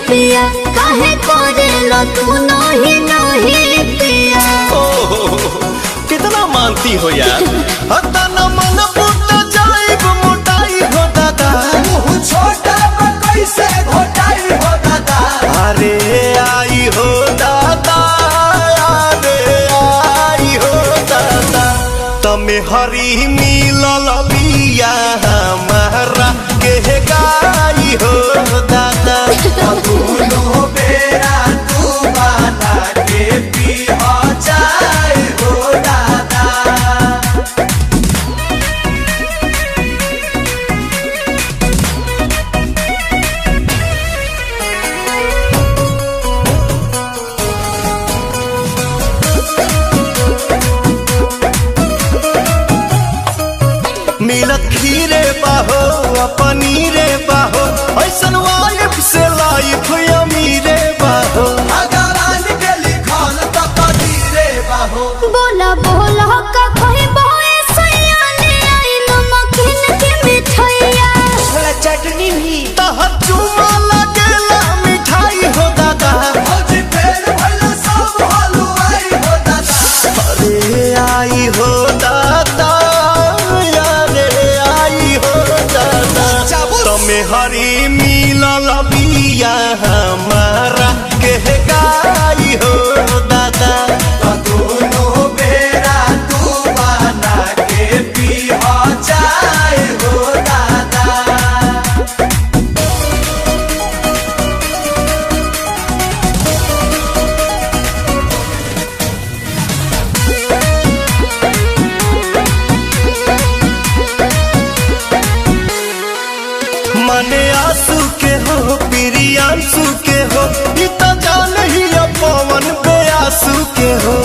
पिया काहे करेला तू नहीं नहीं पिया। कितना मानती हो यार। हतना मन पुट जाइब मोटाई हो दादा, मुँह छोटा कैसे घोटाई हो दादा। अरे आई हो दादा, अरे आई हो दादा, तमे हरी मिलल बिया हमारा के गाई हो दादा। दोनों बेरा तू बना के पिया जाए हो दादा। मिलत खीरे बाहो पनीरे बाहो, ऐसन वाइफ से लाइफ अमीरे बाहो। भगवान के लिखल तो कदीरे बाहो। बोला बोला का कहे बोए सयाने आई नमकीन के मिठाइया। थोड़ा चटनी भी तहर चुमा लगेला मिठाई हो दादा। भौजी पेड़ भइल सब हलवाई हो दादा। अरे आई हो दादा, अरे आई हो दादा, तमे हरी मिलल बिया हमारा के गाई हो दादा। दोनों बेरा तू बना के पिया जाए हो दादा। मने आंसू के हो प्रियांशु के हो, ई तो जान ही पवन पे आंसू के हो।